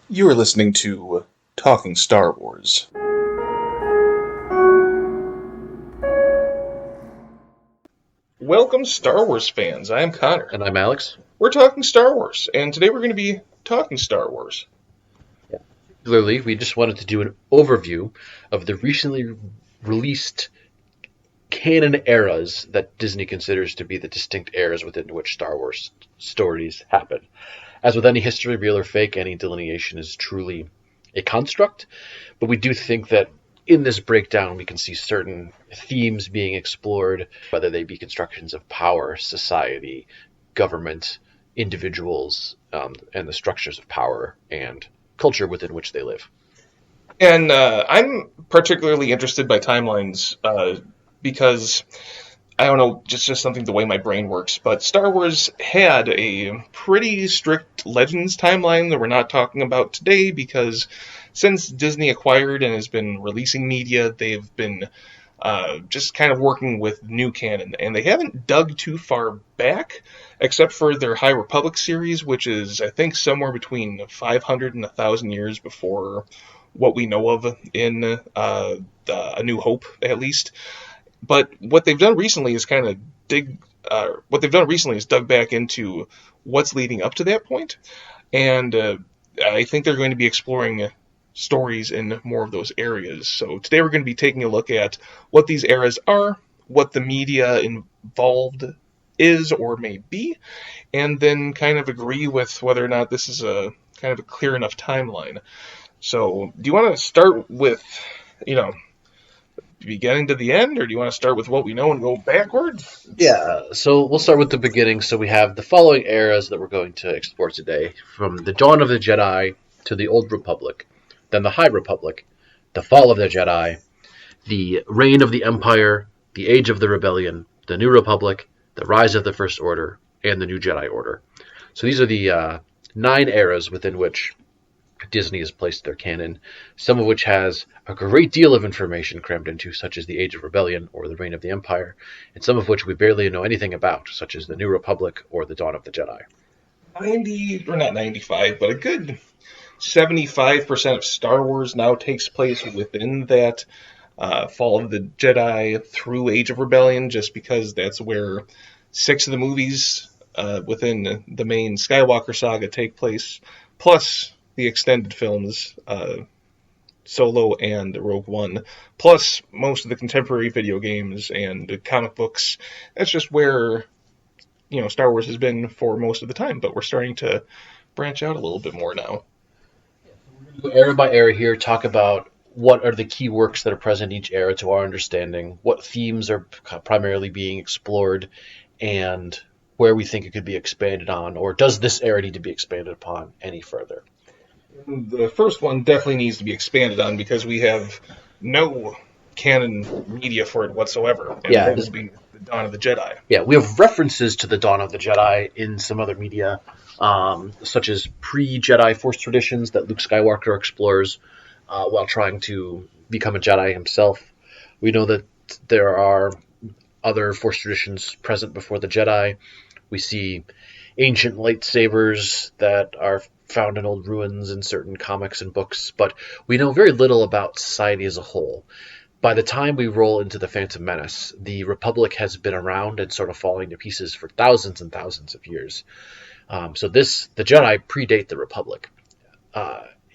You are listening to Talking Star Wars. Welcome, Star Wars fans. I am Connor. And I'm Alex. We're talking Star Wars, and today we're going to be talking Star Wars. Particularly, we just wanted to do an overview of the recently released canon eras that Disney considers to be the distinct eras within which Star Wars stories happen. As with any history, real or fake, any delineation is truly a construct, but we do think that in this breakdown we can see certain themes being explored, whether they be constructions of power, society, government, individuals, and the structures of power and culture within which they live. And I'm particularly interested by timelines because, I don't know, just something the way my brain works, but Star Wars had a pretty strict Legends timeline that we're not talking about today because since Disney acquired and has been releasing media, they've been just kind of working with new canon, and they haven't dug too far back, except for their High Republic series, which is, I think, somewhere between 500 and 1,000 years before what we know of in A New Hope, at least. But what they've done recently is kind of dug back into what's leading up to that point, and I think they're going to be exploring stories in more of those areas. So today we're going to be taking a look at what these eras are, what the media involved is or may be, and then kind of agree with whether or not this is a kind of a clear enough timeline. So do you want to start with, the beginning to the end, or do you want to start with what we know and go backwards? Yeah, so we'll start with the beginning. So we have the following eras that we're going to explore today, from the dawn of the Jedi to the Old Republic, then the High Republic, the fall of the Jedi, the reign of the Empire, the age of the Rebellion, the New Republic, the rise of the First Order, and the New Jedi Order. So these are the 9 eras within which Disney has placed their canon, some of which has a great deal of information crammed into, such as the Age of Rebellion or the Reign of the Empire, and some of which we barely know anything about, such as the New Republic or the Dawn of the Jedi. 90, or not 95, but a good 75% of Star Wars now takes place within that Fall of the Jedi through Age of Rebellion, just because that's where 6 of the movies within the main Skywalker saga take place, plus the extended films, Solo and Rogue One, plus most of the contemporary video games and comic books. That's just where, Star Wars has been for most of the time, but we're starting to branch out a little bit more now. We're going to go era by era here, talk about what are the key works that are present in each era to our understanding, what themes are primarily being explored, and where we think it could be expanded on, or does this era need to be expanded upon any further? The first one definitely needs to be expanded on because we have no canon media for it whatsoever. And that will be the Dawn of the Jedi. Yeah, we have references to the Dawn of the Jedi in some other media, such as pre-Jedi Force traditions that Luke Skywalker explores while trying to become a Jedi himself. We know that there are other Force traditions present before the Jedi. We see ancient lightsabers that are found in old ruins in certain comics and books, but we know very little about society as a whole. By the time we roll into the Phantom Menace, the Republic has been around and sort of falling to pieces for thousands and thousands of years. So the Jedi predate the Republic,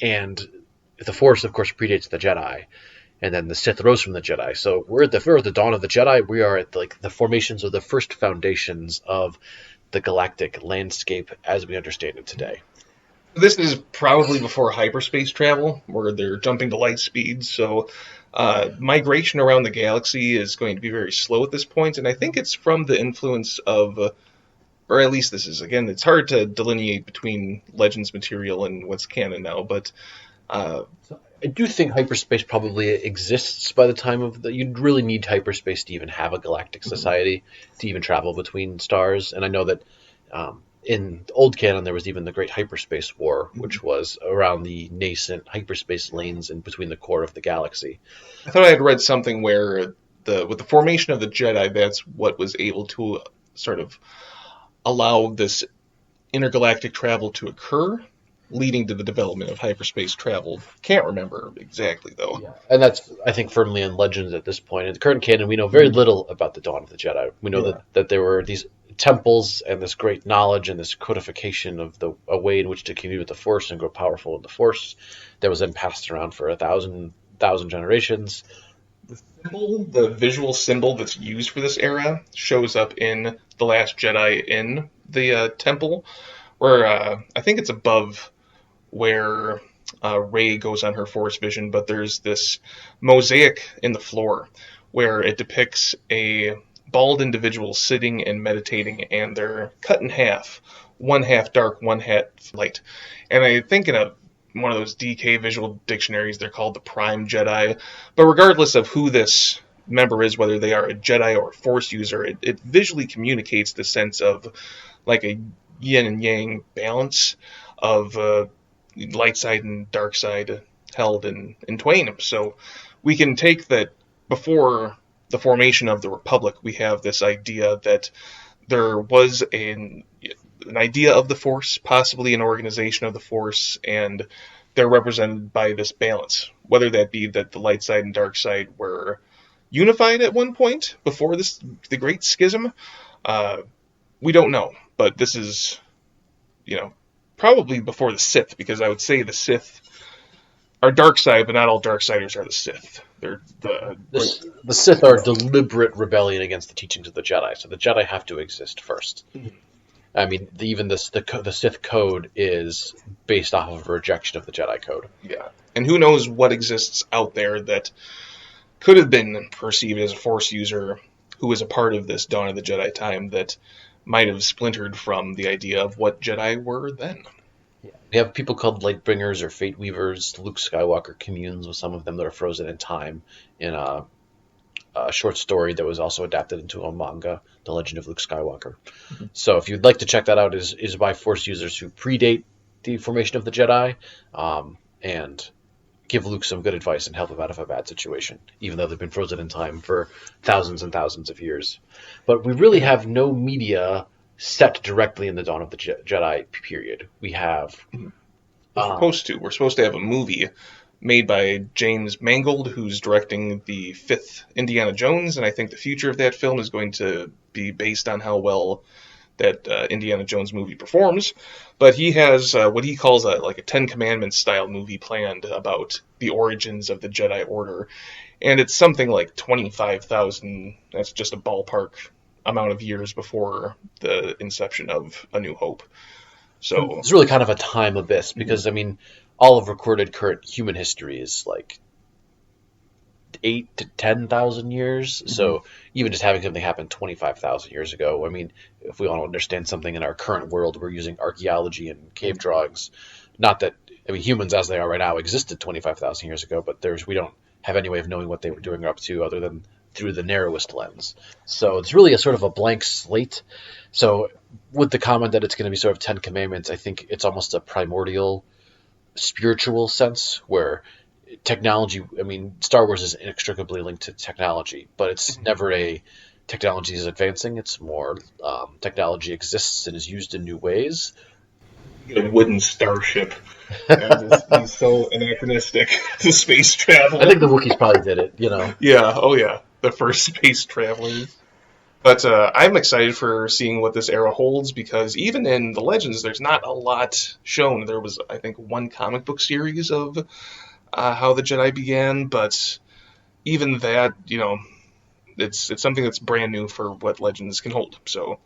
and the Force, of course, predates the Jedi, and then the Sith rose from the Jedi. So we're at the dawn of the Jedi. We are at the formations of the first foundations of the galactic landscape as we understand it today. This is probably before hyperspace travel, where they're jumping to light speed, so migration around the galaxy is going to be very slow at this point, and I think it's from the influence of, or at least this is, again, it's hard to delineate between Legends material and what's canon now, but I do think hyperspace probably exists by the time of you'd really need hyperspace to even have a galactic society, to even travel between stars, and I know that in old canon, there was even the Great Hyperspace War, which was around the nascent hyperspace lanes in between the core of the galaxy. I thought I had read something where with the formation of the Jedi, that's what was able to sort of allow this intergalactic travel to occur. leading to the development of hyperspace travel. Can't remember exactly, though. Yeah, and that's, I think, firmly in Legends at this point. In the current canon, we know very little about the Dawn of the Jedi. We know that there were these temples and this great knowledge and this codification of a way in which to commune with the Force and grow powerful in the Force that was then passed around for a thousand generations. The visual symbol that's used for this era shows up in The Last Jedi in the temple, where I think it's above where Rey goes on her Force vision, but there's this mosaic in the floor where it depicts a bald individual sitting and meditating, and they're cut in half, one half dark, one half light. And I think in one of those DK visual dictionaries, they're called the Prime Jedi. But regardless of who this member is, whether they are a Jedi or a Force user, it visually communicates the sense of like a yin and yang balance of light side and dark side held in twain. So we can take that before the formation of the Republic, we have this idea that there was an idea of the Force, possibly an organization of the Force, and they're represented by this balance. Whether that be that the light side and dark side were unified at one point before the Great Schism, we don't know. But this is, probably before the Sith, because I would say the Sith are dark side, but not all darksiders are the Sith. They're the Sith are deliberate rebellion against the teachings of the Jedi, so the Jedi have to exist first. Mm-hmm. I mean, even the Sith code is based off of a rejection of the Jedi code. Yeah, and who knows what exists out there that could have been perceived as a Force user who was a part of this Dawn of the Jedi time that might have splintered from the idea of what Jedi were then. Yeah. We have people called Lightbringers or Fate Weavers. Luke Skywalker communes with some of them that are frozen in time in a short story that was also adapted into a manga, The Legend of Luke Skywalker. Mm-hmm. So if you'd like to check that out, is by Force users who predate the formation of the Jedi, and give Luke some good advice and help him out of a bad situation, even though they've been frozen in time for thousands and thousands of years. But we really have no media set directly in the Dawn of the Jedi period. We have... We're supposed to have a movie made by James Mangold, who's directing the 5th Indiana Jones, and I think the future of that film is going to be based on how well that Indiana Jones movie performs. But he has what he calls a Ten Commandments style movie planned about the origins of the Jedi Order, and it's something like 25,000, that's just a ballpark amount of years before the inception of A New Hope. So it's really kind of a time abyss, because, I mean, all of recorded current human history is like 8 to 10,000 years. Mm-hmm. So even just having something happen 25,000 years ago, I mean, if we want to understand something in our current world, we're using archaeology and cave drawings. Not that, I mean, humans as they are right now existed 25,000 years ago, but we don't have any way of knowing what they were doing or up to other than through the narrowest lens. So it's really a sort of a blank slate. So with the comment that it's going to be sort of 10 Commandments, I think it's almost a primordial spiritual sense where technology, I mean, Star Wars is inextricably linked to technology, but it's never a technology is advancing. It's more technology exists and is used in new ways. A wooden starship. He's so anachronistic to space travel. I think the Wookiees probably did it, Yeah, oh yeah. The first space travelers. But I'm excited for seeing what this era holds, because even in the Legends, there's not a lot shown. There was, I think, one comic book series of how the Jedi began, but even that, it's something that's brand new for what Legends can hold. So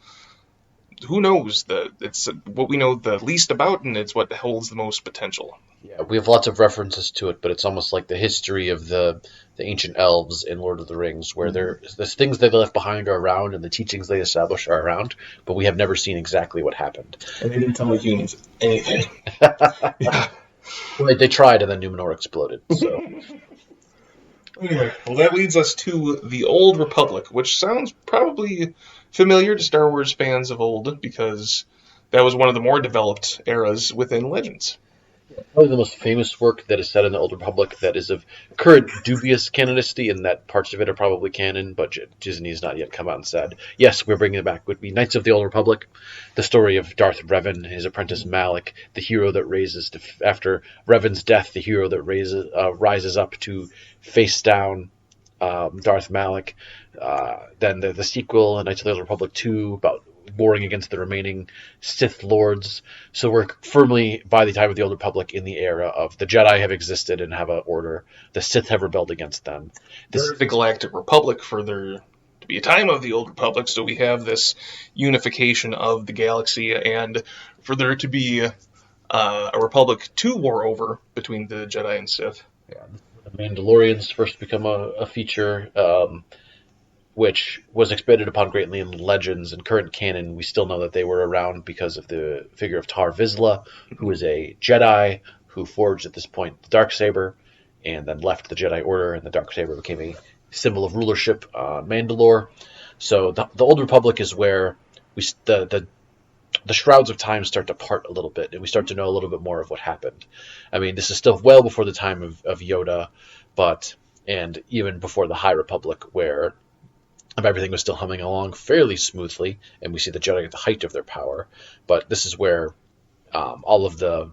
who knows? It's what we know the least about, and it's what holds the most potential. Yeah, we have lots of references to it, but it's almost like the history of the ancient elves in Lord of the Rings, where the things they left behind are around and the teachings they establish are around, but we have never seen exactly what happened. And they didn't tell the humans anything. Yeah. Well, they tried, and then Numenor exploded. So. Anyway, well, that leads us to the Old Republic, which sounds probably familiar to Star Wars fans of old, because that was one of the more developed eras within Legends. Probably the most famous work that is set in the Old Republic that is of current dubious canonicity, and that parts of it are probably canon, but Disney has not yet come out and said, yes, we're bringing it back, would be Knights of the Old Republic, the story of Darth Revan, his apprentice Malak, the hero that raises, after Revan's death, the hero that rises up to face down Darth Malak. Then the sequel, Knights of the Old Republic 2, about warring against the remaining Sith lords. So we're firmly, by the time of the Old Republic, in the era of the Jedi have existed and have an order. The Sith have rebelled against them. There's the Galactic Republic for there to be a time of the Old Republic, so we have this unification of the galaxy, and for there to be a Republic to war over between the Jedi and Sith. Yeah, the Mandalorians first become a feature, which was expanded upon greatly in Legends and current canon. We still know that they were around because of the figure of Tar Vizsla, who is a Jedi who forged at this point the Darksaber, and then left the Jedi Order, and the Darksaber became a symbol of rulership on Mandalore. So the Old Republic is where the shrouds of time start to part a little bit, and we start to know a little bit more of what happened. I mean, this is still well before the time of Yoda, and even before the High Republic, where everything was still humming along fairly smoothly, and we see the Jedi at the height of their power. But this is where all of the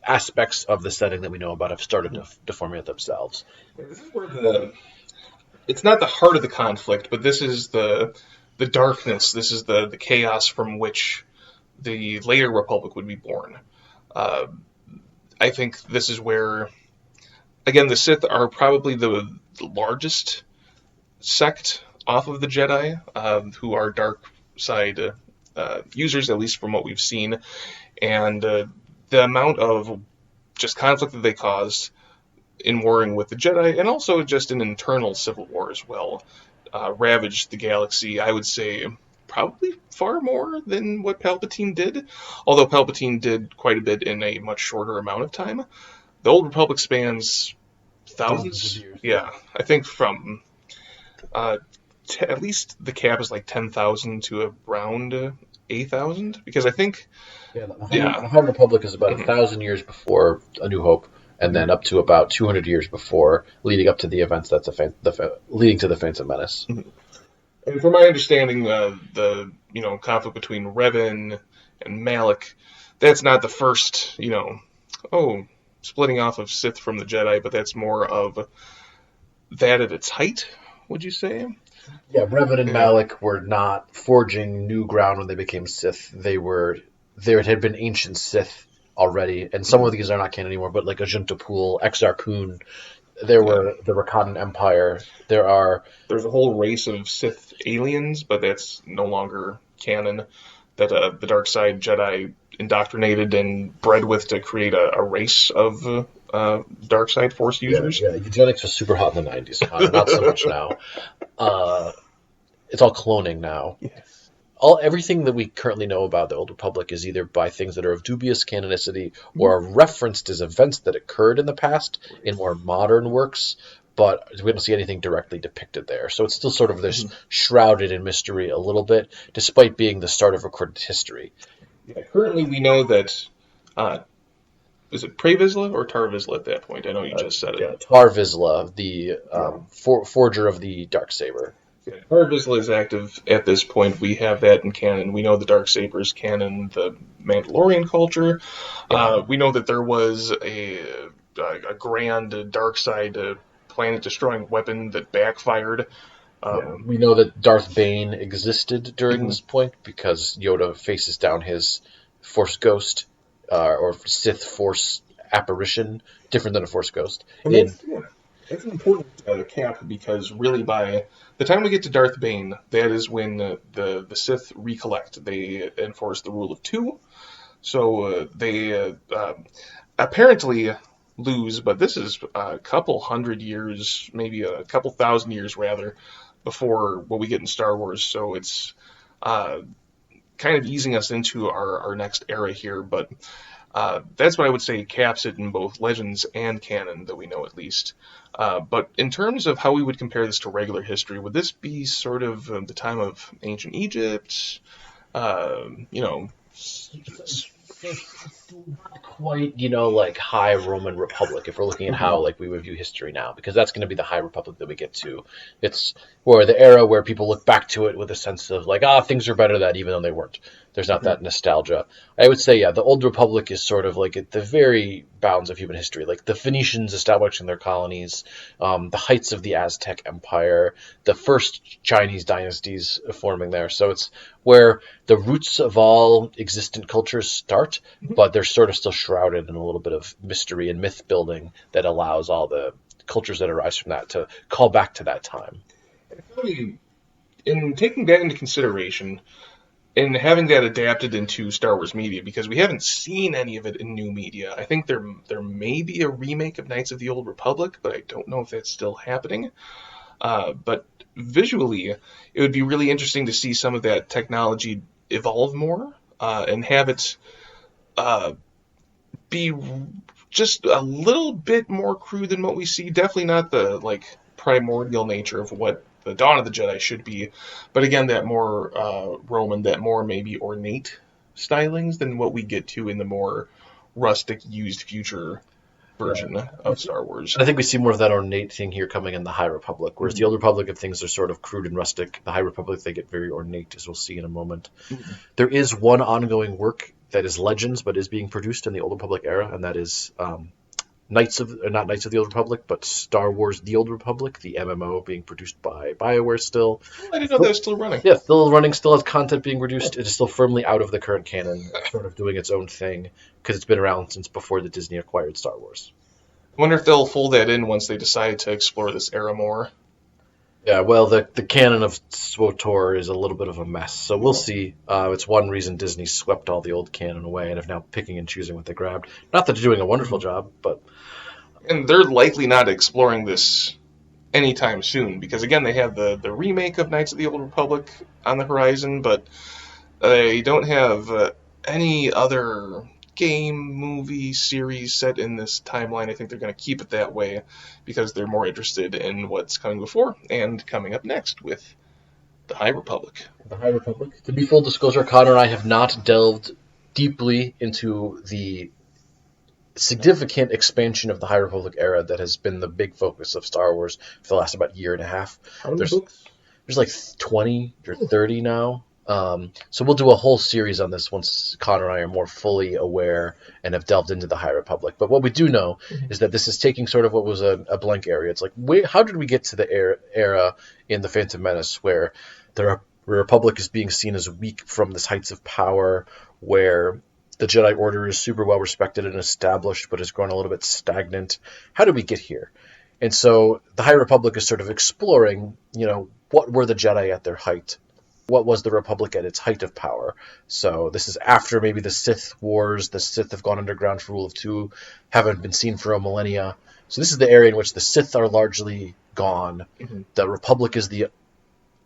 aspects of the setting that we know about have started to formulate themselves. This is where it's not the heart of the conflict, but this is the darkness. This is the chaos from which the later Republic would be born. I think this is where, again, the Sith are probably the largest sect off of the Jedi, who are dark side users, at least from what we've seen, and the amount of just conflict that they caused in warring with the Jedi, and also just an internal civil war as well, ravaged the galaxy. I would say probably far more than what Palpatine did, although Palpatine did quite a bit in a much shorter amount of time. The Old Republic spans thousands. Yeah, I think from at least the cap is like 10,000 to around 8,000, because I think the High Republic is about 1,000 years before A New Hope, and then up to about 200 years before, leading up to the events leading to the Phantom Menace. And from my understanding, the conflict between Revan and Malak, that's not the first splitting off of Sith from the Jedi, but that's more of that at its height. Would you say? Yeah, Revan and Malak were not forging new ground when they became Sith. There had been ancient Sith already, and some of these are not canon anymore, but like Ajunta Pool, Exar Kun, there were the Rakatan Empire. There's a whole race of Sith aliens, but that's no longer canon. That the dark side Jedi indoctrinated and bred with to create a race of dark side Force users. Yeah, eugenics was super hot in the 90s. Not so much now. It's all cloning now. Yes. Everything that we currently know about the Old Republic is either by things that are of dubious canonicity or are referenced as events that occurred in the past in more modern works, but we don't see anything directly depicted there. So it's still sort of this shrouded in mystery a little bit, despite being the start of recorded history. Yeah, currently we know that, is it Pre Vizsla or Tar Vizsla at that point? I know you just said it. Yeah, Tar Vizsla, the forger of the Darksaber. Yeah, Tar Vizsla is active at this point. We have that in canon. We know the Darksaber is canon, the Mandalorian culture. We know that there was a grand dark side planet-destroying weapon that backfired. We know that Darth Bane existed during this point because Yoda faces down his Force Ghost, or Sith Force apparition, different than a Force Ghost. That's an important cap, because really by the time we get to Darth Bane, that is when the Sith recollect. They enforce the rule of two, so they apparently lose, but this is a couple hundred years, maybe a couple thousand years rather, before what we get in Star Wars, so it's kind of easing us into our next era here, but that's what I would say caps it in both Legends and canon that we know, at least. But in terms of how we would compare this to regular history, would this be sort of the time of ancient Egypt? It's not quite, like High Roman Republic if we're looking at how like we would view history now, because that's going to be the High Republic that we get to. It's where the era where people look back to it with a sense of like, things are better than even though they weren't. There's not that nostalgia. I would say, yeah, the Old Republic is sort of like at the very bounds of human history, like the Phoenicians establishing their colonies, the heights of the Aztec Empire, the first Chinese dynasties forming there. So it's where the roots of all existent cultures start, but they're sort of still shrouded in a little bit of mystery and myth building that allows all the cultures that arise from that to call back to that time. Really, in taking that into consideration and having that adapted into Star Wars media, because we haven't seen any of it in new media. I think there may be a remake of Knights of the Old Republic, but I don't know if that's still happening. But visually, it would be really interesting to see some of that technology evolve more and have it be just a little bit more crude than what we see. Definitely not the like primordial nature of what the Dawn of the Jedi should be, but again, that more Roman, that more maybe ornate stylings than what we get to in the more rustic, used future version of Star Wars. I think we see more of that ornate thing here coming in the High Republic, whereas the Old Republic of things are sort of crude and rustic. The High Republic, they get very ornate, as we'll see in a moment. There is one ongoing work that is Legends, but is being produced in the Old Republic era, and that is not Knights of the Old Republic, but Star Wars: The Old Republic, the MMO being produced by BioWare still. I didn't know that was still running. Yeah, still running, still has content being produced. It is still firmly out of the current canon, sort of doing its own thing, because it's been around since before the Disney acquired Star Wars. I wonder if they'll fold that in once they decide to explore this era more. Yeah, well, the canon of SWTOR is a little bit of a mess, so we'll see. It's one reason Disney swept all the old canon away and are now picking and choosing what they grabbed. Not that they're doing a wonderful job, but... And they're likely not exploring this anytime soon, because again, they have the remake of Knights of the Old Republic on the horizon, but they don't have any other game, movie, series set in this timeline. I think they're going to keep it that way because they're more interested in what's coming before and coming up next with the High Republic. The High Republic. To be full disclosure, Connor and I have not delved deeply into the significant expansion of the High Republic era that has been the big focus of Star Wars for the last about year and a half. How many books? There's like 20 or 30 now. So we'll do a whole series on this once Connor and I are more fully aware and have delved into the High Republic. But what we do know is that this is taking sort of what was a blank area. It's like, how did we get to the era in The Phantom Menace where the Republic is being seen as weak from this heights of power, where the Jedi Order is super well respected and established but has grown a little bit stagnant? How did we get here? And so the High Republic is sort of exploring, what were the Jedi at their height? What was the Republic at its height of power? So this is after maybe the Sith Wars. The Sith have gone underground for Rule of Two, haven't been seen for a millennia. So this is the area in which the Sith are largely gone. The Republic is the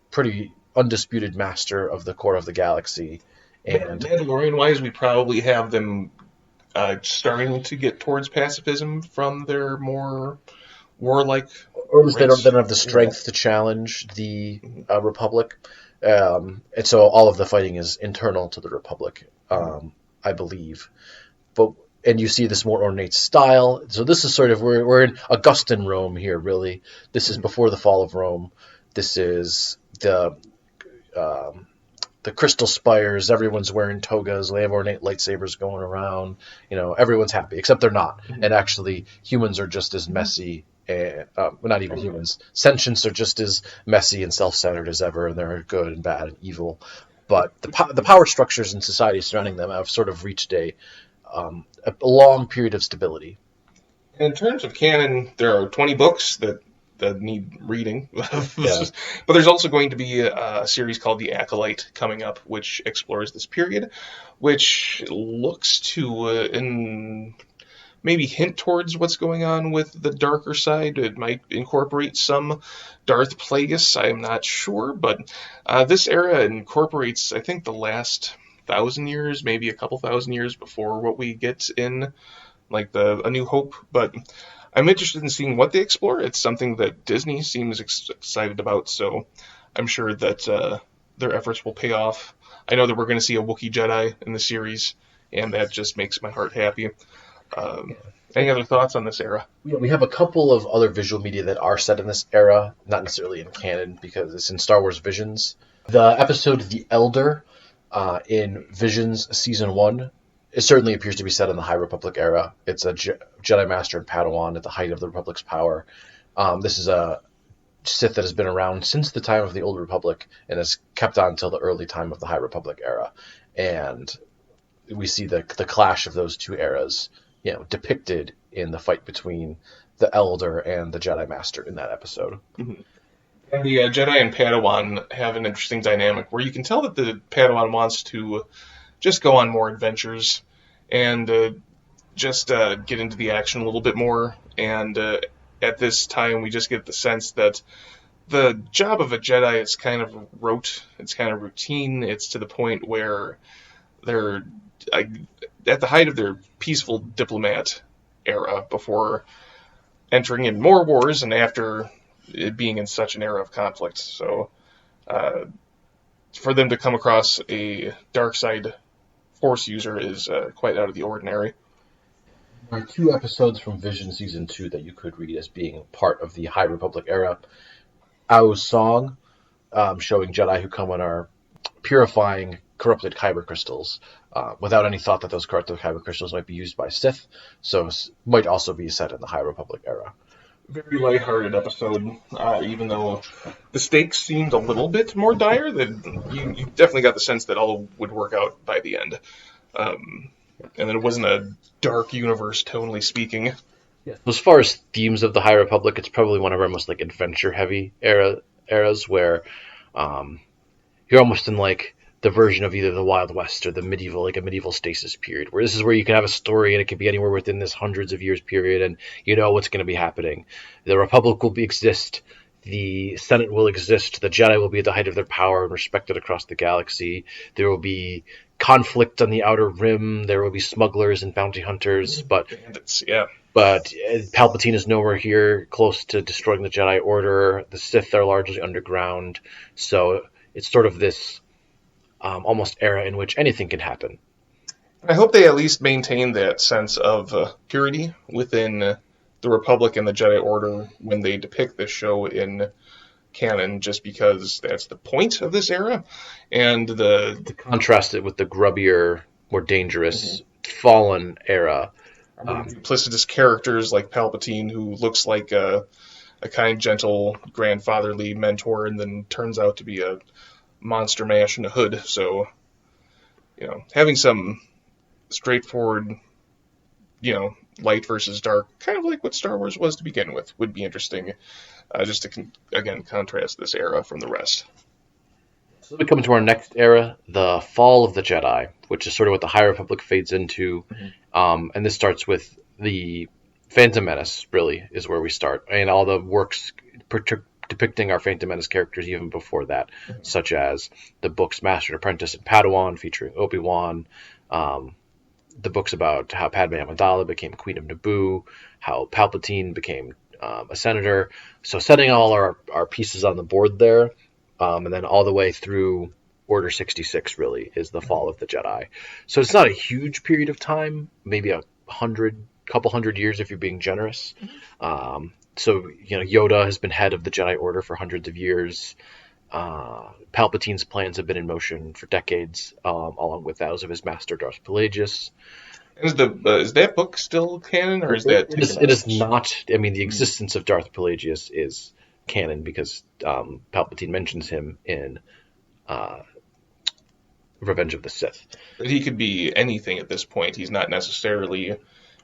pretty undisputed master of the core of the galaxy. And Mandalorian-wise, we probably have them starting to get towards pacifism from their more warlike... Or at least they don't have the strength to challenge the Republic. And so all of the fighting is internal to the Republic, I believe. And you see this more ornate style. So this is sort of, we're in Augustan Rome here, really. This is before the fall of Rome. This is the crystal spires. Everyone's wearing togas. They have ornate lightsabers going around. Everyone's happy, except they're not. And actually, humans are just as messy. Not even humans. Sentients are just as messy and self-centered as ever, and they're good and bad and evil. But the power structures in society surrounding them have sort of reached a long period of stability. In terms of canon, there are 20 books that need reading. But there's also going to be a series called The Acolyte coming up, which explores this period, which looks to... maybe hint towards what's going on with the darker side. It might incorporate some Darth Plagueis, I'm not sure, but this era incorporates, I think, the last 1,000 years, maybe a couple thousand years before what we get in, like A New Hope, but I'm interested in seeing what they explore. It's something that Disney seems excited about, so I'm sure that their efforts will pay off. I know that we're going to see a Wookiee Jedi in the series, and that just makes my heart happy. Any other thoughts on this era? We have a couple of other visual media that are set in this era, not necessarily in canon because it's in Star Wars Visions. The episode The Elder in Visions Season 1, it certainly appears to be set in the High Republic era. It's a Jedi Master and Padawan at the height of the Republic's power. This is a Sith that has been around since the time of the Old Republic and has kept on until the early time of the High Republic era. And we see the clash of those two eras, depicted in the fight between the Elder and the Jedi Master in that episode. Mm-hmm. And the Jedi and Padawan have an interesting dynamic where you can tell that the Padawan wants to just go on more adventures and just get into the action a little bit more. And at this time, we just get the sense that the job of a Jedi is kind of rote. It's kind of routine. It's to the point where they're at the height of their peaceful diplomat era before entering in more wars and after it being in such an era of conflict. So for them to come across a dark side Force user is quite out of the ordinary. There are 2 episodes from Vision Season 2 that you could read as being part of the High Republic era. Ao's Song, showing Jedi who come on our purifying corrupted kyber crystals without any thought that those corrupted kyber crystals might be used by Sith, so might also be set in the High Republic era. Very lighthearted episode, even though the stakes seemed a little bit more dire. That you definitely got the sense that all would work out by the end, and that it wasn't a dark universe, tonally speaking. Yeah. As far as themes of the High Republic, it's probably one of our most adventure-heavy eras where you're almost in the version of either the Wild West or the medieval, a medieval stasis period, where this is where you can have a story and it can be anywhere within this hundreds of years period, and you know what's going to be happening. The Republic will exist, the Senate will exist, the Jedi will be at the height of their power and respected across the galaxy. There will be conflict on the Outer Rim. There will be smugglers and bounty hunters, but bandits, yeah. But Palpatine is nowhere here close to destroying the Jedi Order. The Sith are largely underground, so it's sort of this almost era in which anything can happen. I hope they at least maintain that sense of purity within the Republic and the Jedi Order when they depict this show in canon, just because that's the point of this era. And to contrast it with the grubbier, more dangerous, fallen era. Duplicitous characters like Palpatine, who looks like a kind, gentle, grandfatherly mentor, and then turns out to be a monster mash in a hood. So, having some straightforward, light versus dark, kind of like what Star Wars was to begin with, would be interesting, just to, again, contrast this era from the rest. So we come to our next era, the Fall of the Jedi, which is sort of what the High Republic fades into. And this starts with the Phantom Menace, really, is where we start. And all the works depicting our Phantom Menace characters even before that, such as the books Master and Apprentice and Padawan, featuring Obi-Wan, the books about how Padme Amidala became Queen of Naboo, how Palpatine became a senator. So setting all our pieces on the board there, and then all the way through Order 66 really is the Fall of the Jedi. So it's not a huge period of time, maybe couple hundred years if you're being generous. So Yoda has been head of the Jedi Order for hundreds of years. Palpatine's plans have been in motion for decades, along with those of his master Darth Plagueis. Is that book still canon, or is that? It is not. I mean, the existence of Darth Plagueis is canon because Palpatine mentions him in Revenge of the Sith. But he could be anything at this point. He's not necessarily, or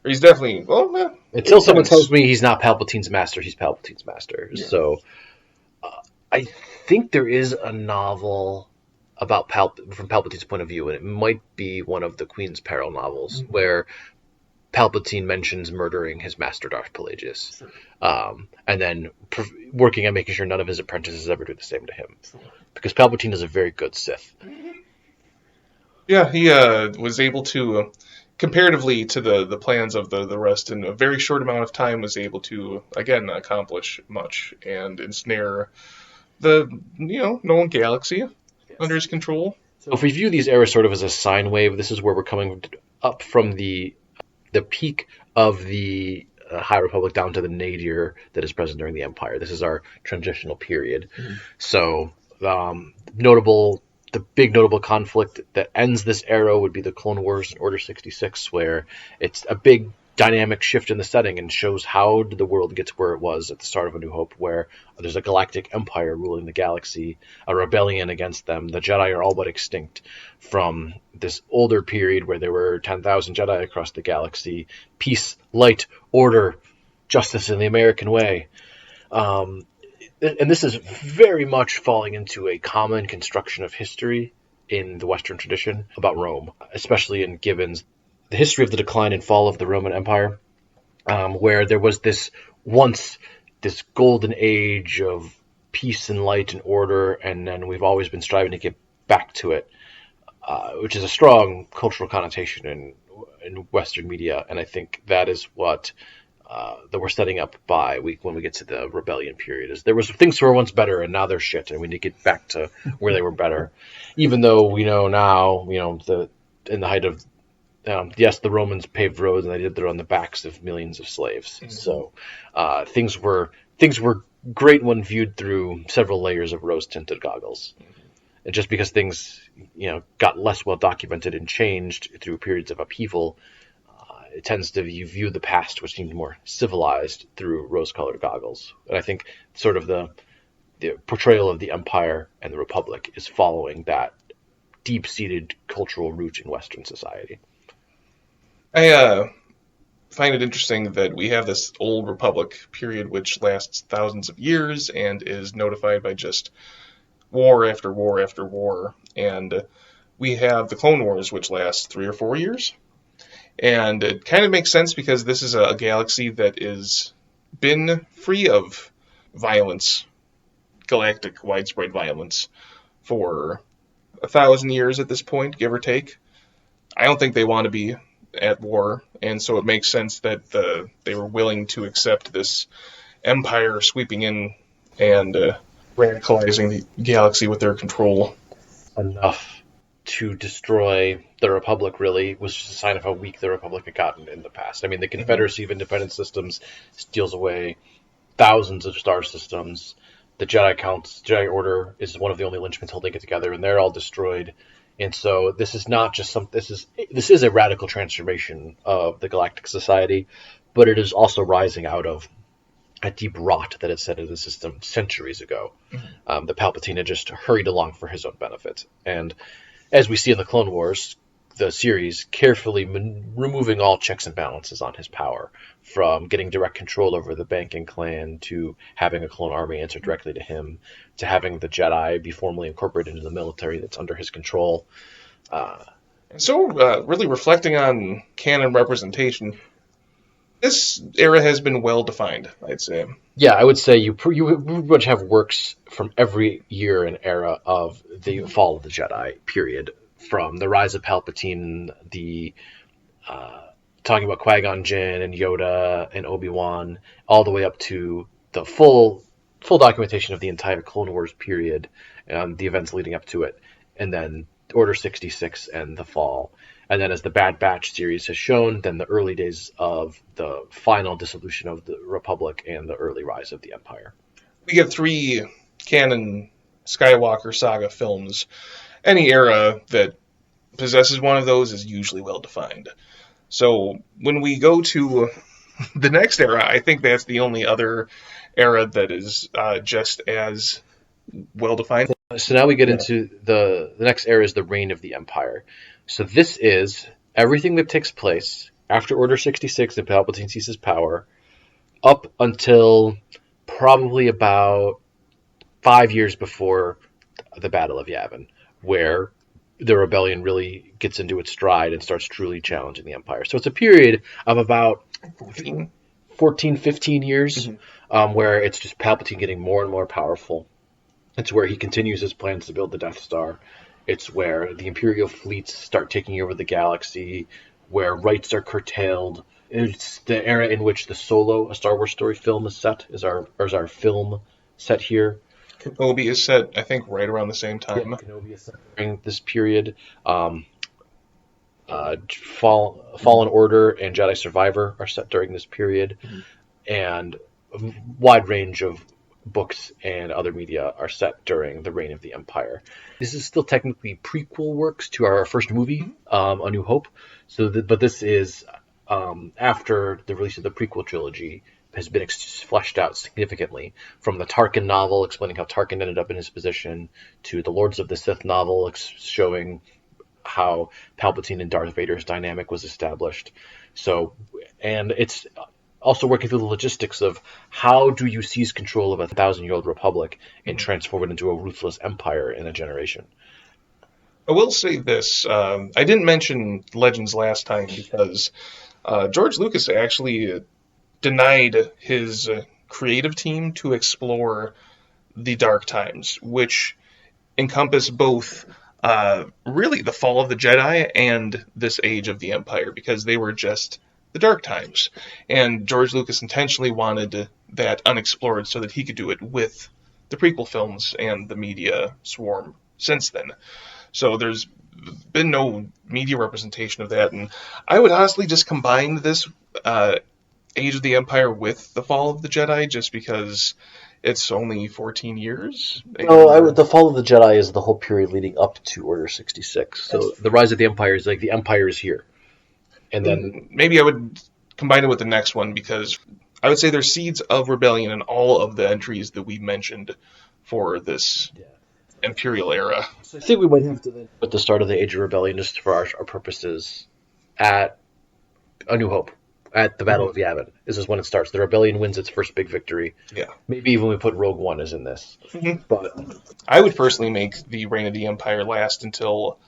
he's definitely. Well, until someone tells me he's not Palpatine's master, he's Palpatine's master. Yeah. So I think there is a novel about from Palpatine's point of view, and it might be one of the Queen's Peril novels where Palpatine mentions murdering his master Darth Plagueis, and then working on making sure none of his apprentices ever do the same to him, because Palpatine is a very good Sith. Yeah, he was able to, comparatively to the plans of the rest, in a very short amount of time, was able to, again, accomplish much and ensnare the known galaxy under his control. So if we view these eras sort of as a sine wave, this is where we're coming up from the peak of the High Republic down to the nadir that is present during the Empire. This is our transitional period. Mm-hmm. So the big notable conflict that ends this era would be the Clone Wars and Order 66, where it's a big dynamic shift in the setting and shows how did the world get to where it was at the start of A New Hope, where there's a galactic empire ruling the galaxy, a rebellion against them. The Jedi are all but extinct from this older period where there were 10,000 Jedi across the galaxy. Peace, light, order, justice in the American way. And this is very much falling into a common construction of history in the Western tradition about Rome, especially in Gibbon's The History of the Decline and Fall of the Roman Empire, where there was this golden age of peace and light and order, and then we've always been striving to get back to it, which is a strong cultural connotation in Western media, and I think that is what that we're setting up when we get to the rebellion period. Is there was things were once better and now they're shit, and we need to get back to where they were better, even though we know now, in the height of yes, the Romans paved roads, and they did it on the backs of millions of slaves. Mm-hmm. So things were great when viewed through several layers of rose-tinted goggles. Mm-hmm. And just because things got less well documented and changed through periods of upheaval, it tends to view the past, which seems more civilized, through rose-colored goggles. And I think sort of the portrayal of the Empire and the Republic is following that deep-seated cultural root in Western society. I find it interesting that we have this old Republic period which lasts thousands of years and is notified by just war after war after war. And we have the Clone Wars, which lasts 3 or 4 years. And it kind of makes sense because this is a galaxy that has been free of violence, galactic widespread violence, for 1,000 years at this point, give or take. I don't think they want to be at war, and so it makes sense that they were willing to accept this empire sweeping in and radicalizing the galaxy with their control. Enough to destroy the Republic really was just a sign of how weak the Republic had gotten in the past. I mean, the Confederacy of Independent Systems steals away thousands of star systems. The Jedi Order is one of the only linchpins holding it together, and they're all destroyed. And so this is not just this is a radical transformation of the Galactic Society, but it is also rising out of a deep rot that had set in the system centuries ago. Mm-hmm. The Palpatine had just hurried along for his own benefit. And as we see in the Clone Wars, the series carefully removing all checks and balances on his power, from getting direct control over the banking clan to having a clone army answer directly to him, to having the Jedi be formally incorporated into the military that's under his control. Really reflecting on canon representation, this era has been well defined, I'd say. Yeah, I would say you pretty much have works from every year and era of the fall of the Jedi period, from the rise of Palpatine, the talking about Qui-Gon Jinn and Yoda and Obi-Wan, all the way up to the full documentation of the entire Clone Wars period and the events leading up to it, and then Order 66 and the fall. And then, as the Bad Batch series has shown, then the early days of the final dissolution of the Republic and the early rise of the Empire. We get 3 canon Skywalker saga films. Any era that possesses one of those is usually well defined. So when we go to the next era, I think that's the only other era that is just as well defined. So now we get into the next era is the reign of the Empire. So this is everything that takes place after Order 66 and Palpatine seizes power up until probably about 5 years before the Battle of Yavin, where the rebellion really gets into its stride and starts truly challenging the Empire. So it's a period of about 14, 15 years, where it's just Palpatine getting more and more powerful. It's where he continues his plans to build the Death Star. It's where the Imperial fleets start taking over the galaxy, where rights are curtailed. It's the era in which the Solo, a Star Wars story film, is set. Is our film set here? Kenobi is set, I think, right around the same time. Yeah, Kenobi is set during this period. Fallen Order and Jedi Survivor are set during this period, and a wide range of books and other media are set during the reign of the Empire. This is still technically prequel works to our first movie, A New Hope. But this is after the release of the prequel trilogy has been fleshed out significantly, from the Tarkin novel explaining how Tarkin ended up in his position, to the Lords of the Sith novel showing how Palpatine and Darth Vader's dynamic was established. And it's also working through the logistics of how do you seize control of a 1,000-year-old republic and transform it into a ruthless empire in a generation. I will say this. I didn't mention Legends last time because George Lucas actually denied his creative team to explore the dark times, which encompass both really the fall of the Jedi and this age of the Empire, because they were just the dark times. And George Lucas intentionally wanted that unexplored so that he could do it with the prequel films and the media swarm since then. So there's been no media representation of that, and I would honestly just combine this Age of the Empire with the Fall of the Jedi, just because it's only 14 years. No, the Fall of the Jedi is the whole period leading up to Order 66. So the Rise of the Empire is like the Empire is here. And then maybe I would combine it with the next one, because I would say there's seeds of rebellion in all of the entries that we mentioned for this Imperial era. So I think we might have to then put the start of the Age of Rebellion, just for our purposes, at A New Hope. At the Battle of Yavin. This is when it starts. The rebellion wins its first big victory. Yeah. Maybe even we put Rogue One as in this. But I would personally make the Reign of the Empire last until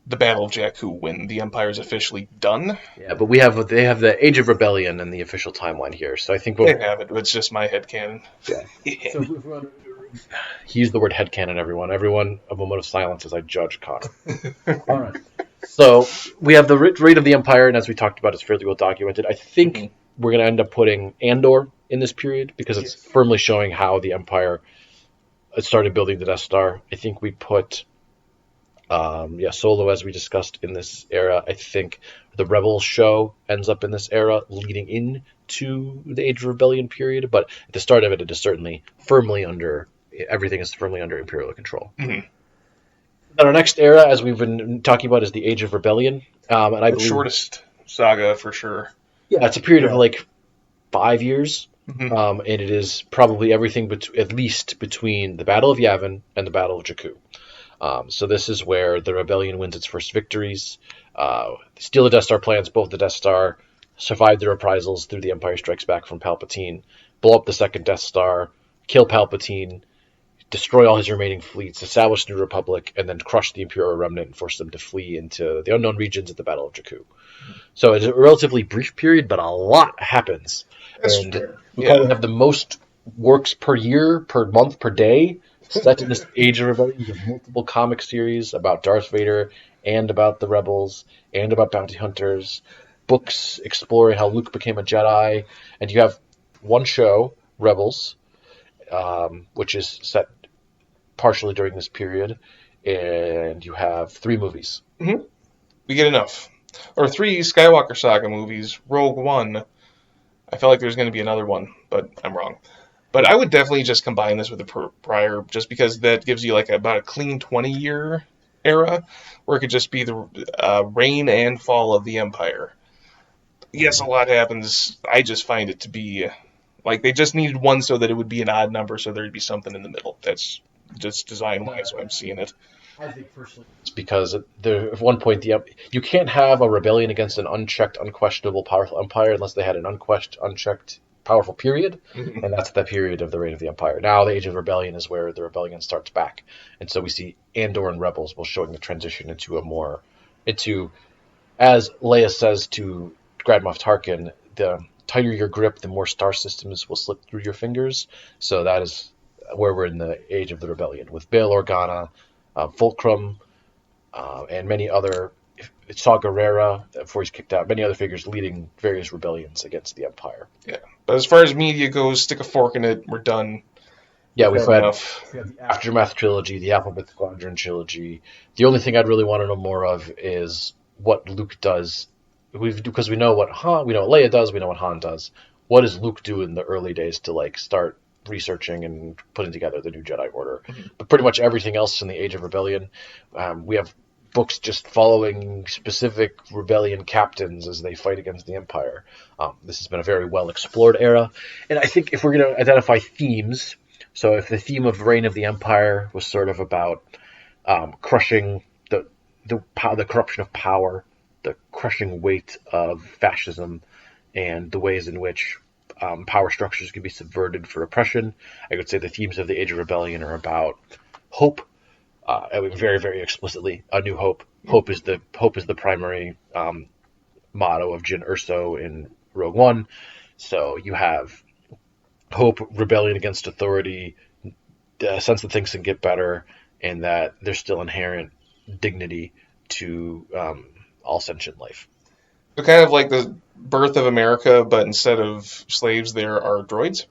the Battle of Jakku, when the Empire is officially done. Yeah, but they have the Age of Rebellion and the official timeline here. So I think they have it. It's just my headcanon. Yeah. So he used the word headcanon, everyone. Everyone, a moment of silence as I judge Connor. All right. So we have the reign of the Empire, and as we talked about, it's fairly well documented. I think we're going to end up putting Andor in this period, because it's firmly showing how the Empire started building the Death Star. I think we put Solo, as we discussed, in this era. I think the Rebels show ends up in this era, leading into the Age of Rebellion period. But at the start of it, it is certainly everything is firmly under Imperial control. Mm-hmm. Then our next era, as we've been talking about, is the Age of Rebellion. And I believe, shortest saga for sure. Yeah, it's a period of like 5 years. And it is probably everything at least between the Battle of Yavin and the Battle of Jakku. So this is where the rebellion wins its first victories, steal the Death Star plans, both the Death Star, survive the reprisals through the Empire Strikes Back from Palpatine, blow up the second Death Star, kill Palpatine, destroy all his remaining fleets, establish the New Republic, and then crush the Imperial remnant and force them to flee into the unknown regions at the Battle of Jakku. So it's a relatively brief period, but a lot happens. We probably have the most works per year, per month, per day set in this Age of Rebellion. You have multiple comic series about Darth Vader and about the Rebels and about bounty hunters, books exploring how Luke became a Jedi, and you have one show, Rebels, which is set partially during this period, and you have 3 movies. Mm-hmm. We get enough. Or 3 Skywalker Saga movies, Rogue One. I felt like there's going to be another one, but I'm wrong. But I would definitely just combine this with the prior, just because that gives you like about a clean 20-year era, where it could just be the reign and fall of the Empire. Yes, a lot happens. I just find it to be like they just needed one so that it would be an odd number, so there'd be something in the middle. That's just design-wise how I'm seeing it. I think personally it's because at one point you can't have a rebellion against an unchecked, unquestionable, powerful empire unless they had an unchecked, powerful period, and that's the period of the reign of the Empire. Now the Age of Rebellion is where the rebellion starts back, and so we see Andor and Rebels will showing the transition into as Leia says to Grand Moff Tarkin, the tighter your grip, the more star systems will slip through your fingers. So that is where we're in the Age of the Rebellion with Bail Organa, Fulcrum, and many other, Saw Gerrera, before he's kicked out, many other figures leading various rebellions against the Empire. Yeah, but as far as media goes, stick a fork in it, we're done. Yeah, we have the Aftermath trilogy, the Alphabet Squadron trilogy. The only thing I'd really want to know more of is what Luke does. Because we know what Leia does, we know what Han does. What does Luke do in the early days to like start researching and putting together the new Jedi Order? Mhm. But pretty much everything else in the Age of Rebellion, we have books just following specific rebellion captains as they fight against the Empire. This has been a very well explored era, and I think if we're going to identify themes, so if the theme of Reign of the Empire was sort of about crushing the corruption of power, the crushing weight of fascism, and the ways in which power structures can be subverted for oppression, I would say the themes of the Age of Rebellion are about hope. I mean, very, very explicitly, A New Hope. Hope is the primary motto of Jyn Erso in Rogue One. So you have hope, rebellion against authority, a sense that things can get better, and that there's still inherent dignity to all sentient life. So kind of like the birth of America, but instead of slaves, there are droids.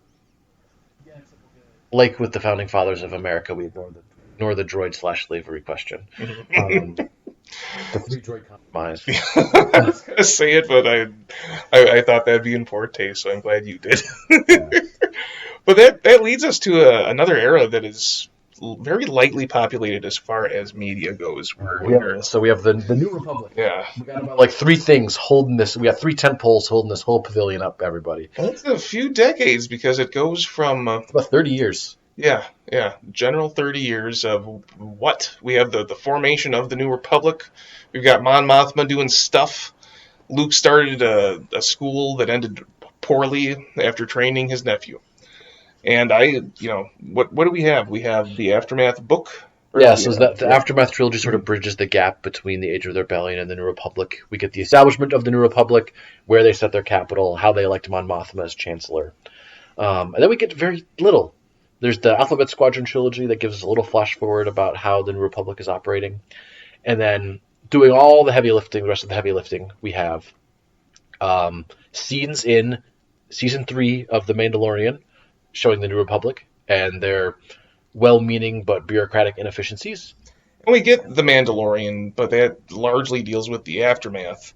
Like with the founding fathers of America, we ignore the droid/slavery question. Mhm. The three droid compromise. I was gonna say it, but I thought that'd be in poor taste, so I'm glad you did. But that leads us to another era that is very lightly populated as far as media goes. So we have the New Republic. Yeah, We got about like three things holding this. We got three tent poles holding this whole pavilion up. Everybody. well, it's a few decades because it goes from It's about 30 years. yeah, general 30 years of what we have the formation of the New Republic. We've got Mon Mothma doing stuff. Luke started a school that ended poorly after training his nephew. And what do we have? We have the Aftermath book. Yeah, so that the Aftermath trilogy sort of bridges the gap between the Age of the Rebellion and the New Republic. We get the establishment of the New Republic, where they set their capital, how they elect Mon Mothma as Chancellor. And then we get very little. There's the Alphabet Squadron trilogy that gives us a little flash forward about how the New Republic is operating. And then doing all the heavy lifting, the rest of the heavy lifting, we have scenes in Season 3 of The Mandalorian showing the New Republic and their well-meaning but bureaucratic inefficiencies. And we get the Mandalorian, but that largely deals with the aftermath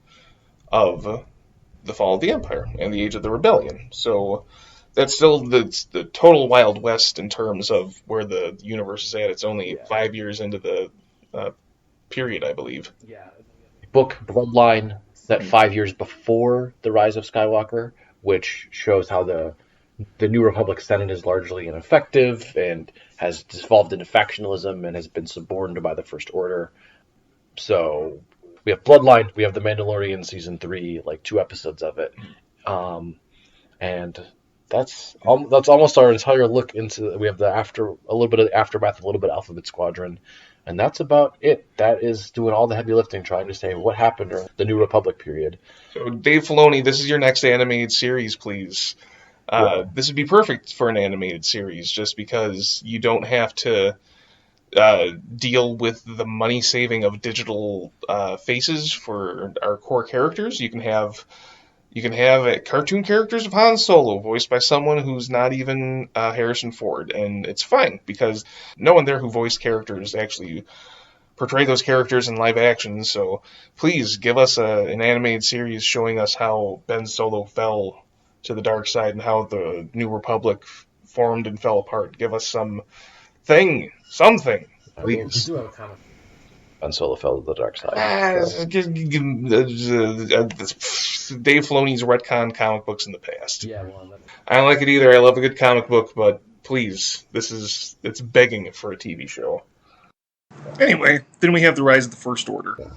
of the fall of the Empire and the Age of the Rebellion. So that's still the total Wild West in terms of where the universe is at. It's only 5 years into the period, I believe. Yeah. Book Bloodline set 5 years before the Rise of Skywalker, which shows how the New Republic Senate is largely ineffective and has devolved into factionalism and has been suborned by the First Order. So we have Bloodline, we have The Mandalorian Season 3, like 2 episodes of it. And that's almost our entire look into. We have a little bit of the Aftermath, a little bit of Alphabet Squadron, and that's about it. That is doing all the heavy lifting, trying to say what happened during the New Republic period. So Dave Filoni, this is your next animated series, please. This would be perfect for an animated series, just because you don't have to deal with the money saving of digital faces for our core characters. You can have cartoon characters of Han Solo voiced by someone who's not even Harrison Ford, and it's fine because no one there who voiced characters actually portray those characters in live action. So please give us an animated series showing us how Ben Solo fell to the dark side and how the New Republic formed and fell apart. Give us something. Please. We do have a comic. Ben Solo fell to the dark side. Dave Filoni's retcon comic books in the past. Yeah, well, I don't like it either. I love a good comic book, but please, it's begging for a TV show. Anyway, then we have the Rise of the First Order,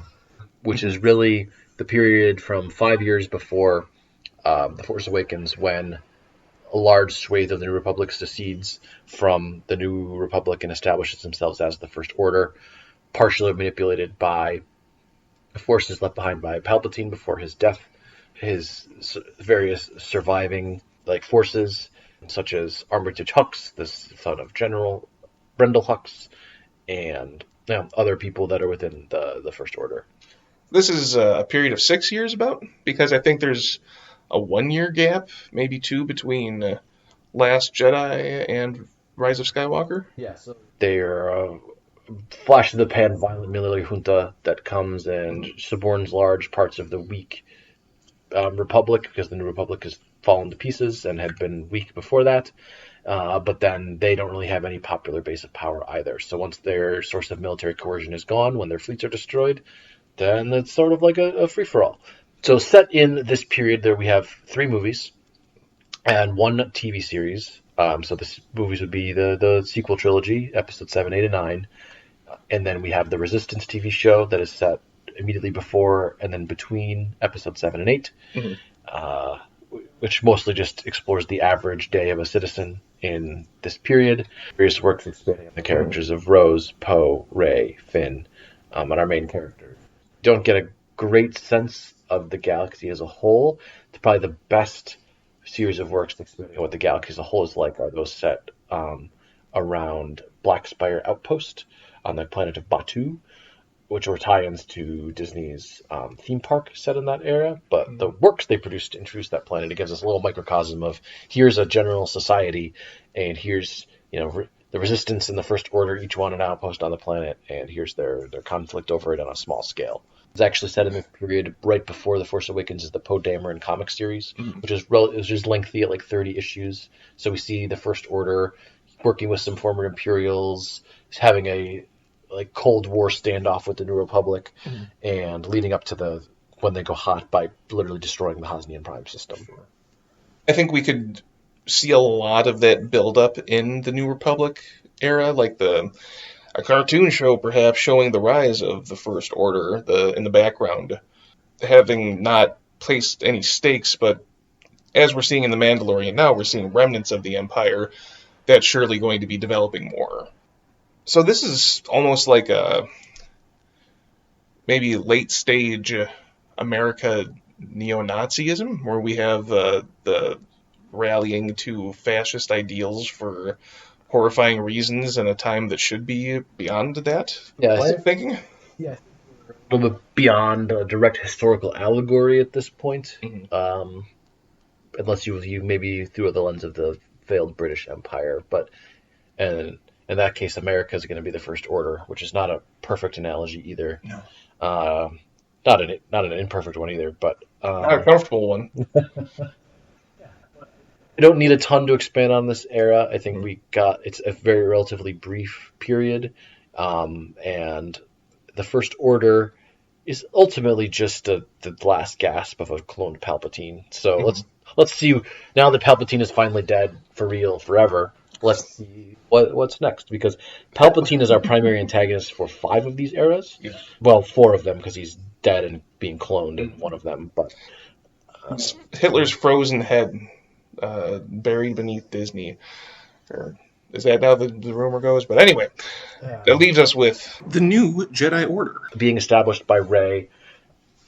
which is really the period from 5 years before The Force Awakens, when a large swathe of the New Republic secedes from the New Republic and establishes themselves as the First Order, partially manipulated by forces left behind by Palpatine before his death, his various surviving forces, such as Armitage Hux, the son of General Brendel Hux, and other people that are within the First Order. This is a period of 6 years about, because I think there's a 1 year gap, maybe 2, between Last Jedi and Rise of Skywalker. Yeah, so they're flash of the pan violent military junta that comes and suborns large parts of the weak Republic, because the New Republic has fallen to pieces and had been weak before that. But then they don't really have any popular base of power either. So once their source of military coercion is gone, when their fleets are destroyed, then it's sort of like a free-for-all. So set in this period, there we have 3 movies and 1 TV series. So the movies would be the sequel trilogy, episode 7, 8, and 9. And then we have the Resistance TV show that is set immediately before and then between episode 7 and 8, which mostly just explores the average day of a citizen in this period. Various works expanding on the characters of Rose, Poe, Rey, Finn, and our main characters. Don't get a great sense of the galaxy as a whole. It's probably the best series of works expanding on what the galaxy as a whole is like are those set around Black Spire Outpost on the planet of Batu, which were tie-ins to Disney's theme park set in that era. But the works they produced to introduce that planet, it gives us a little microcosm of here's a general society, and here's the Resistance and the First Order, each one an outpost on the planet, and here's their conflict over it on a small scale. It's actually set in the period right before The Force Awakens is the Poe Dameron comic series, which is lengthy at like 30 issues. So we see the First Order working with some former Imperials, having a Cold War standoff with the New Republic, and leading up to when they go hot by literally destroying the Hosnian Prime system. I think we could see a lot of that build-up in the New Republic era, like a cartoon show perhaps showing the rise of the First Order in the background, having not placed any stakes, but as we're seeing in The Mandalorian now, we're seeing remnants of the Empire. That's surely going to be developing more. So this is almost like a maybe late-stage America neo-Nazism, where we have the rallying to fascist ideals for horrifying reasons in a time that should be beyond that. Yeah, line of thinking. Yeah, a little bit beyond a direct historical allegory at this point, unless you maybe through the lens of the failed British Empire. But and in that case, America is going to be the First Order, which is not a perfect analogy either. No. Not an imperfect one either, but not a comfortable one. I don't need a ton to expand on this era. I think it's a very relatively brief period, and the First Order is ultimately just the last gasp of a cloned Palpatine. So let's see, now that Palpatine is finally dead for real forever, let's see what's next, because Palpatine is our primary antagonist for 5 of these eras. Yeah. Well, 4 of them, because he's dead and being cloned in one of them. But Hitler's frozen head buried beneath Disney. Or is that how the rumor goes? But anyway, that leaves us with the new Jedi Order. Being established by Rey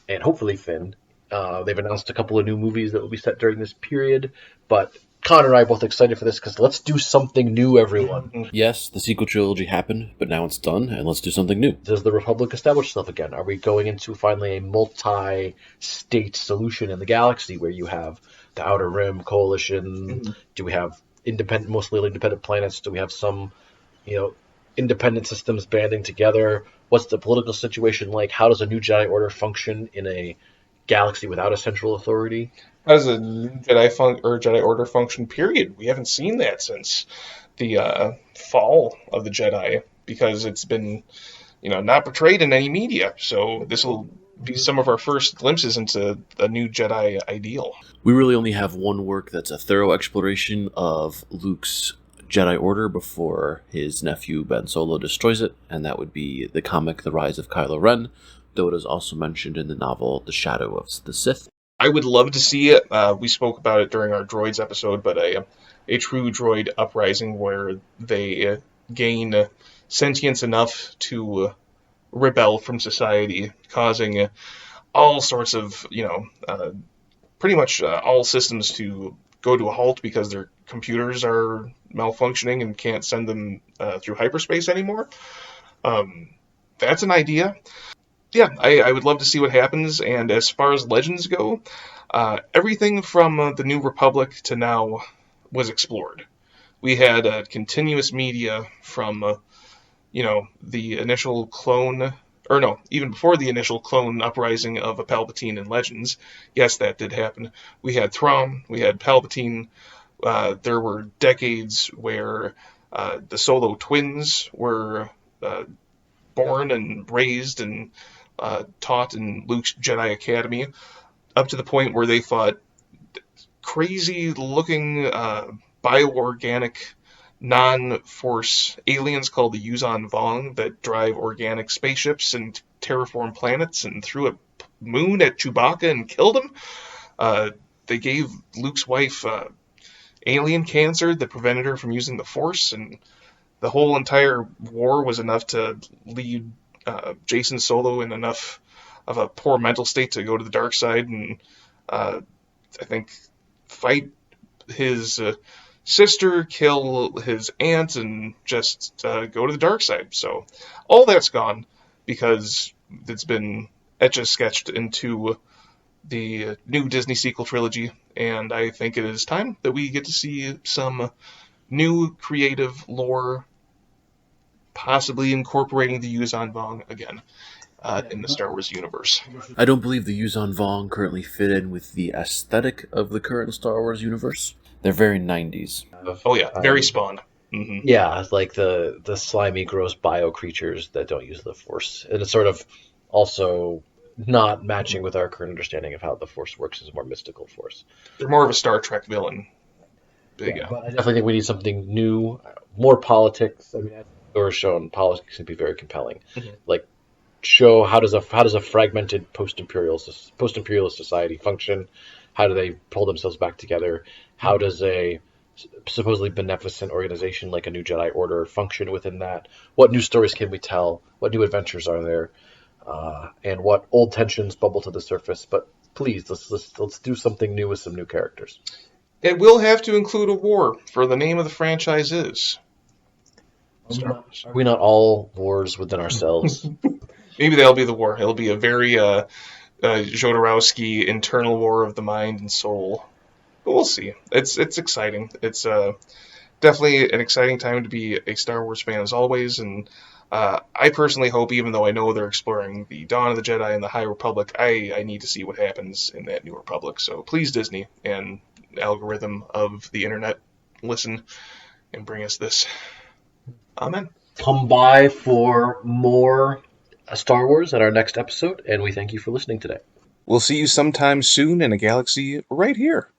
and hopefully Finn. They've announced a couple of new movies that will be set during this period, but Connor and I are both excited for this because let's do something new, everyone. Yes, the sequel trilogy happened, but now it's done, and let's do something new. Does the Republic establish itself again? Are we going into finally a multi-state solution in the galaxy where you have the Outer Rim coalition? Do we have mostly independent planets? Do we have some, independent systems banding together? What's the political situation like? How does a new Jedi Order function in a galaxy without a central authority? How does a new Jedi Order function, period? We haven't seen that since the fall of the Jedi, because it's been, not portrayed in any media. So this will be some of our first glimpses into a new Jedi ideal. We really only have one work that's a thorough exploration of Luke's Jedi Order before his nephew Ben Solo destroys it, and that would be the comic The Rise of Kylo Ren, though it is also mentioned in the novel The Shadow of the Sith. I would love to see it. We spoke about it during our droids episode, but a true droid uprising where they gain sentience enough to rebel from society, causing all sorts of, pretty much all systems to go to a halt because their computers are malfunctioning and can't send them through hyperspace anymore. That's an idea. Yeah, I would love to see what happens. And as far as legends go, everything from the New Republic to now was explored. We had continuous media from, the initial clone, or no, even before the initial clone uprising of a Palpatine in Legends. Yes, that did happen. We had Thrawn, we had Palpatine. There were decades where the Solo twins were born and raised and taught in Luke's Jedi Academy, up to the point where they fought crazy-looking bioorganic non-Force aliens called the Yuzan Vong that drive organic spaceships and terraform planets, and threw a moon at Chewbacca and killed him. They gave Luke's wife alien cancer that prevented her from using the Force, and the whole entire war was enough to lead Jason Solo in enough of a poor mental state to go to the dark side and I think fight his sister, kill his aunt, and just go to the dark side. So all that's gone because it's been etch-a-sketched into the new Disney sequel trilogy, and I think it is time that we get to see some new creative lore, possibly incorporating the Yuzan Vong again in the Star Wars universe. I don't believe the Yuzan Vong currently fit in with the aesthetic of the current Star Wars universe. They're very 90s. Oh yeah, very Spawn. Mm-hmm. Yeah, like the slimy, gross bio creatures that don't use the Force. And it's sort of also not matching with our current understanding of how the Force works as a more mystical force. They're more of a Star Trek villain. But I definitely think we need something new, more politics. I mean, as Thor has shown, politics can be very compelling. Mm-hmm. Like, show how does a fragmented post-imperialist society function? How do they pull themselves back together? How does a supposedly beneficent organization like a new Jedi Order function within that? What new stories can we tell? What new adventures are there? And what old tensions bubble to the surface? But please, let's do something new with some new characters. It will have to include a war, for the name of the franchise is Are we not all wars within ourselves? Maybe that'll be the war. It'll be a very Jodorowsky internal war of the mind and soul. But we'll see. It's exciting. It's definitely an exciting time to be a Star Wars fan as always, and I personally hope, even though I know they're exploring the Dawn of the Jedi and the High Republic, I need to see what happens in that New Republic. So please, Disney and algorithm of the internet, listen and bring us this. Amen. Come by for more Star Wars at our next episode, and we thank you for listening today. We'll see you sometime soon in a galaxy right here.